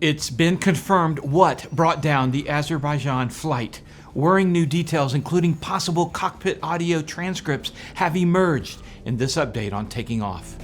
It's been confirmed what brought down the Azerbaijan flight. Worrying new details, including possible cockpit audio transcripts, have emerged in this update on taking off.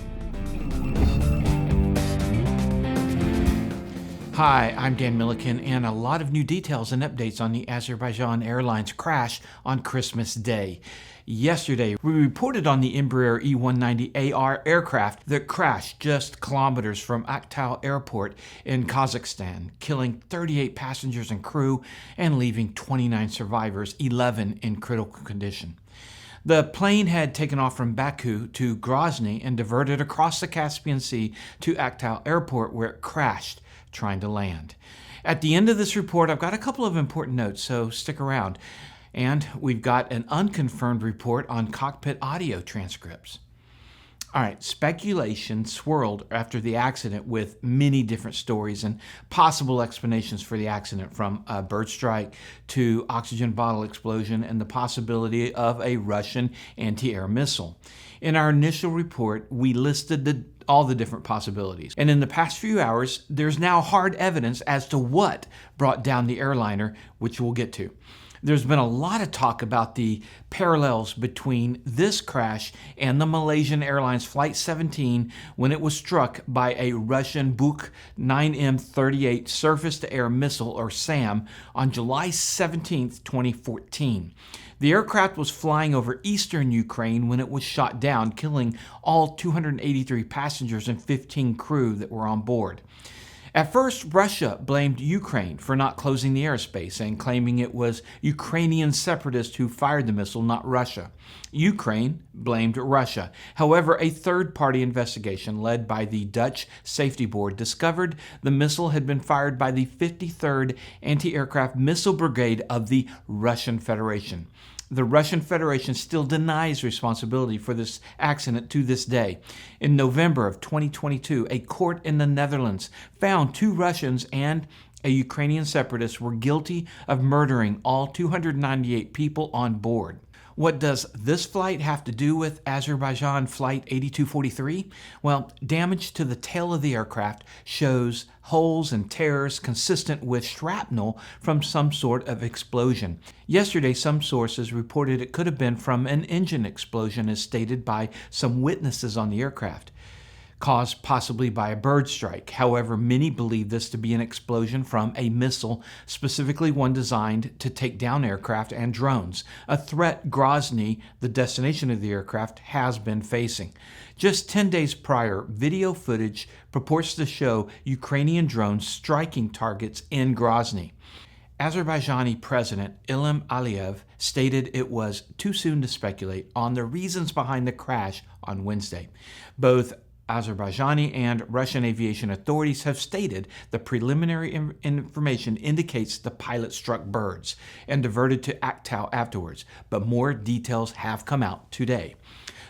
Hi, I'm Dan Milliken, and a lot of new details and updates on the Azerbaijan Airlines crash on Christmas Day. Yesterday, we reported on the Embraer E190AR aircraft that crashed just kilometers from Aktau Airport in Kazakhstan, killing 38 passengers and crew and leaving 29 survivors, 11 in critical condition. The plane had taken off from Baku to Grozny and diverted across the Caspian Sea to Aktau Airport, where it crashed trying to land. At the end of this report, I've got a couple of important notes, so stick around. And we've got an unconfirmed report on cockpit audio transcripts. All right, speculation swirled after the accident with many different stories and possible explanations for the accident, from a bird strike to oxygen bottle explosion and the possibility of a Russian anti-air missile. In our initial report, we listed all the different possibilities. And in the past few hours, there's now hard evidence as to what brought down the airliner, which we'll get to. There's been a lot of talk about the parallels between this crash and the Malaysian Airlines Flight 17 when it was struck by a Russian Buk 9M38 surface-to-air missile, or SAM, on July 17, 2014. The aircraft was flying over eastern Ukraine when it was shot down, killing all 283 passengers and 15 crew that were on board. At first, Russia blamed Ukraine for not closing the airspace and claiming it was Ukrainian separatists who fired the missile, not Russia. Ukraine blamed Russia. However, a third-party investigation led by the Dutch Safety Board discovered the missile had been fired by the 53rd Anti-Aircraft Missile Brigade of the Russian Federation. The Russian Federation still denies responsibility for this accident to this day. In November of 2022, a court in the Netherlands found 2 Russians and a Ukrainian separatist were guilty of murdering all 298 people on board. What does this flight have to do with Azerbaijan Flight 8243? Well, damage to the tail of the aircraft shows holes and tears consistent with shrapnel from some sort of explosion. Yesterday, some sources reported it could have been from an engine explosion, as stated by some witnesses on the aircraft, caused possibly by a bird strike. However, many believe this to be an explosion from a missile, specifically one designed to take down aircraft and drones, a threat Grozny, the destination of the aircraft, has been facing. Just 10 days prior, video footage purports to show Ukrainian drones striking targets in Grozny. Azerbaijani President Ilham Aliyev stated it was too soon to speculate on the reasons behind the crash on Wednesday. Both Azerbaijani and Russian aviation authorities have stated the preliminary information indicates the pilot struck birds and diverted to Aktau afterwards, but more details have come out today.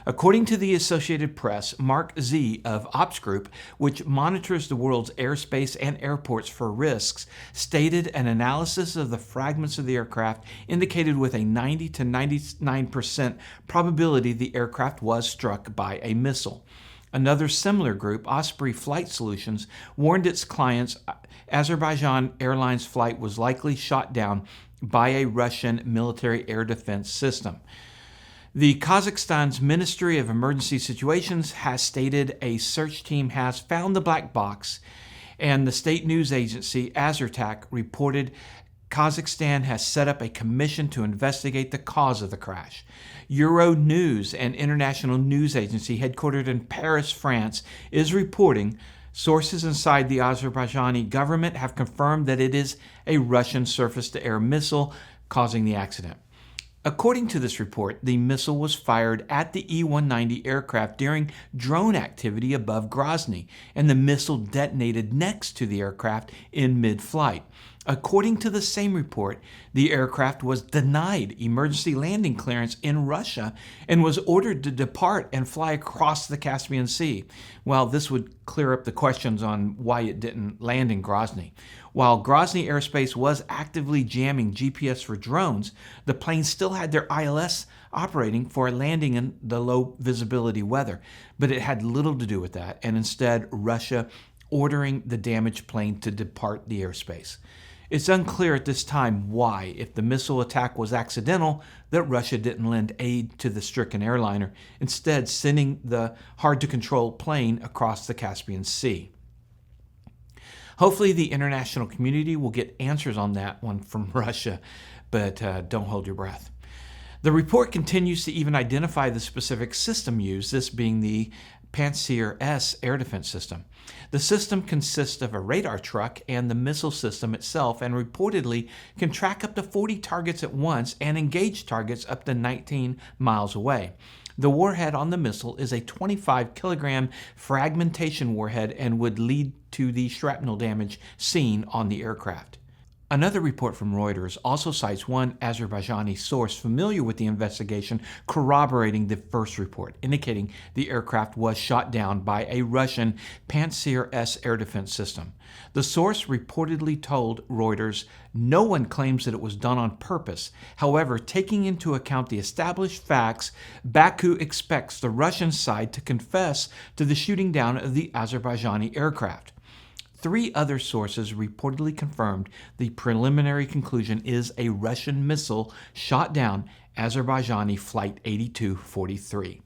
According to the Associated Press, Mark Z of Ops Group, which monitors the world's airspace and airports for risks, stated an analysis of the fragments of the aircraft indicated with a 90 to 99% probability the aircraft was struck by a missile. Another similar group, Osprey Flight Solutions, warned its clients Azerbaijan Airlines flight was likely shot down by a Russian military air defense system. The Kazakhstan's Ministry of Emergency Situations has stated a search team has found the black box, and the state news agency Azertak reported Kazakhstan has set up a commission to investigate the cause of the crash. Euronews, an international news agency headquartered in Paris, France, is reporting sources inside the Azerbaijani government have confirmed that it is a Russian surface-to-air missile causing the accident. According to this report, the missile was fired at the E-190 aircraft during drone activity above Grozny, and the missile detonated next to the aircraft in mid-flight. According to the same report, the aircraft was denied emergency landing clearance in Russia and was ordered to depart and fly across the Caspian Sea. Well, this would clear up the questions on why it didn't land in Grozny. While Grozny airspace was actively jamming GPS for drones, the plane still had their ILS operating for a landing in the low visibility weather. But it had little to do with that, and instead Russia ordering the damaged plane to depart the airspace. It's unclear at this time why, if the missile attack was accidental, that Russia didn't lend aid to the stricken airliner, instead sending the hard-to-control plane across the Caspian Sea. Hopefully the international community will get answers on that one from Russia, but don't hold your breath. The report continues to even identify the specific system used, this being the Pantsir S air defense system. The system consists of a radar truck and the missile system itself, and reportedly can track up to 40 targets at once and engage targets up to 19 miles away. The warhead on the missile is a 25-kilogram fragmentation warhead and would lead to the shrapnel damage seen on the aircraft. Another report from Reuters also cites one Azerbaijani source familiar with the investigation corroborating the first report, indicating the aircraft was shot down by a Russian Pantsir S air defense system. The source reportedly told Reuters, "No one claims that it was done on purpose. However, taking into account the established facts, Baku expects the Russian side to confess to the shooting down of the Azerbaijani aircraft." 3 other sources reportedly confirmed the preliminary conclusion is a Russian missile shot down Azerbaijani Flight 8243.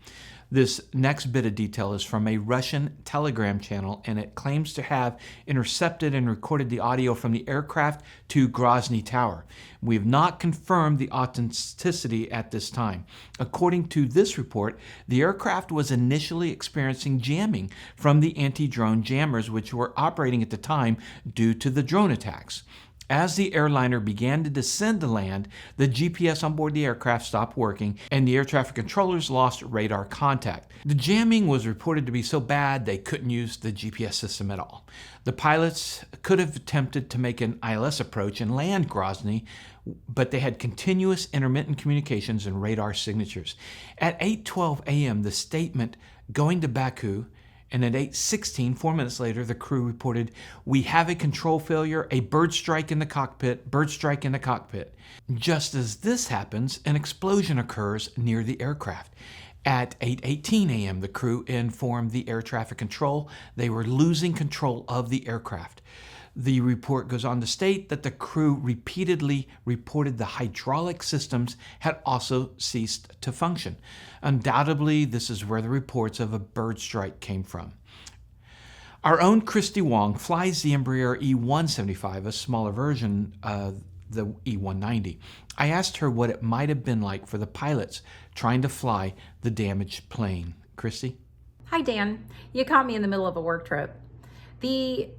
This next bit of detail is from a Russian Telegram channel, and it claims to have intercepted and recorded the audio from the aircraft to Grozny Tower. We have not confirmed the authenticity at this time. According to this report, the aircraft was initially experiencing jamming from the anti-drone jammers which were operating at the time due to the drone attacks. As the airliner began to descend to land, the GPS on board the aircraft stopped working and the air traffic controllers lost radar contact. The jamming was reported to be so bad they couldn't use the GPS system at all. The pilots could have attempted to make an ILS approach and land Grozny, but they had continuous intermittent communications and radar signatures. At 8:12 a.m., the statement going to Baku, and at 8:16, 4 minutes later, the crew reported, "We have a control failure, a bird strike in the cockpit, bird strike in the cockpit." Just as this happens, an explosion occurs near the aircraft. At 8:18 a.m., the crew informed the air traffic control they were losing control of the aircraft. The report goes on to state that the crew repeatedly reported the hydraulic systems had also ceased to function. Undoubtedly, this is where the reports of a bird strike came from. Our own Christy Wong flies the Embraer E175, a smaller version of the E190. I asked her what it might have been like for the pilots trying to fly the damaged plane. Christy? Hi, Dan. You caught me in the middle of a work trip. The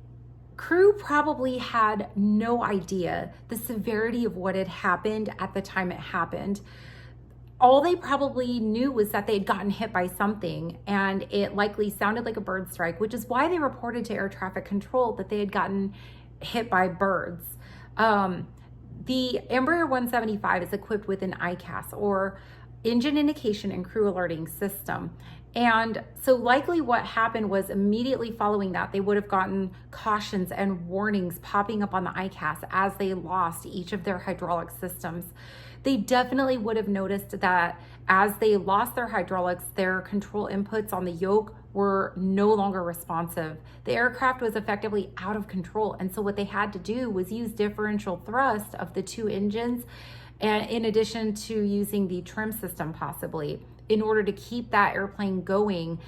crew probably had no idea the severity of what had happened at the time it happened. All they probably knew was that they had gotten hit by something, and it likely sounded like a bird strike, which is why they reported to air traffic control that they had gotten hit by birds. The Embraer 175 is equipped with an ICAS, or Engine Indication and Crew Alerting System. And so likely what happened was immediately following that, they would have gotten cautions and warnings popping up on the ICAS as they lost each of their hydraulic systems. They definitely would have noticed that as they lost their hydraulics, their control inputs on the yoke were no longer responsive. The aircraft was effectively out of control. And so what they had to do was use differential thrust of the 2 engines, and in addition to using the trim system possibly, in order to keep that airplane going.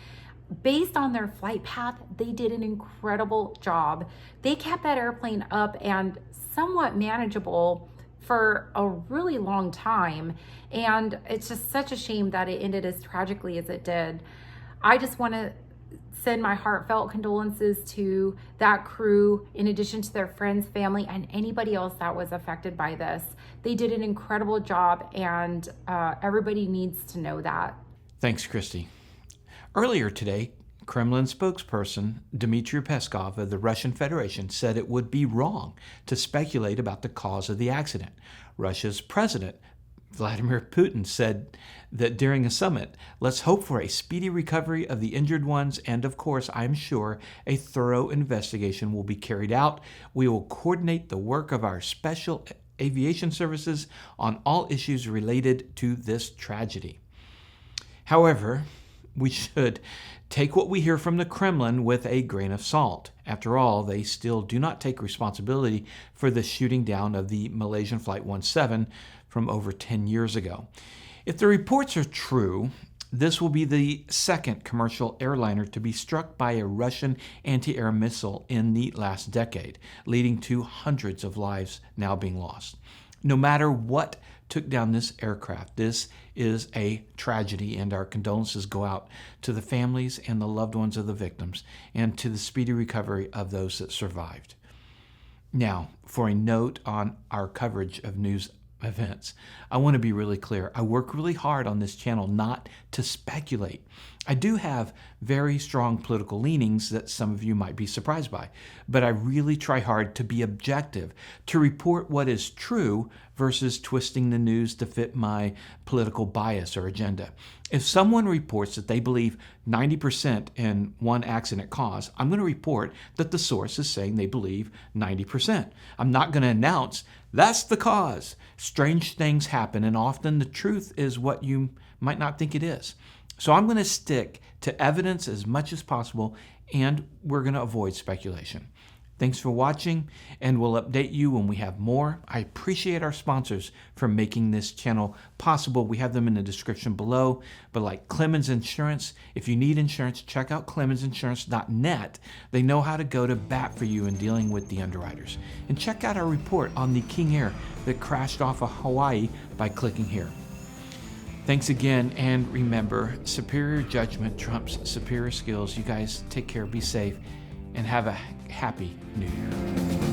Based on their flight path, they did an incredible job. They kept that airplane up and somewhat manageable for a really long time. And it's just such a shame that it ended as tragically as it did. I just want to send my heartfelt condolences to that crew, in addition to their friends, family, and anybody else that was affected by this. They did an incredible job, and everybody needs to know that. Thanks, Christy. Earlier today, Kremlin spokesperson Dmitry Peskov of the Russian Federation said it would be wrong to speculate about the cause of the accident. Russia's president, Vladimir Putin, said that during a summit, "Let's hope for a speedy recovery of the injured ones, and of course, I'm sure a thorough investigation will be carried out. We will coordinate the work of our special aviation services on all issues related to this tragedy." However, we should take what we hear from the Kremlin with a grain of salt. After all, they still do not take responsibility for the shooting down of the Malaysian Flight 17 from over 10 years ago. If the reports are true, this will be the second commercial airliner to be struck by a Russian anti-air missile in the last decade, leading to hundreds of lives now being lost. No matter what took down this aircraft, this is a tragedy, and our condolences go out to the families and the loved ones of the victims and to the speedy recovery of those that survived. Now, for a note on our coverage of news events, I want to be really clear. I work really hard on this channel not to speculate. I do have very strong political leanings that some of you might be surprised by, but I really try hard to be objective, to report what is true versus twisting the news to fit my political bias or agenda. If someone reports that they believe 90% in one accident cause, I'm going to report that the source is saying they believe 90%. I'm not going to announce that's the cause. Strange things happen, and often the truth is what you might not think it is. So I'm going to stick to evidence as much as possible, and we're going to avoid speculation. Thanks for watching, and we'll update you when we have more. I appreciate our sponsors for making this channel possible. We have them in the description below, but like Clemens Insurance, if you need insurance, check out clemensinsurance.net. They know how to go to bat for you in dealing with the underwriters. And check out our report on the King Air that crashed off of Hawaii by clicking here. Thanks again, and remember, superior judgment trumps superior skills. You guys take care, be safe, and have a happy New Year.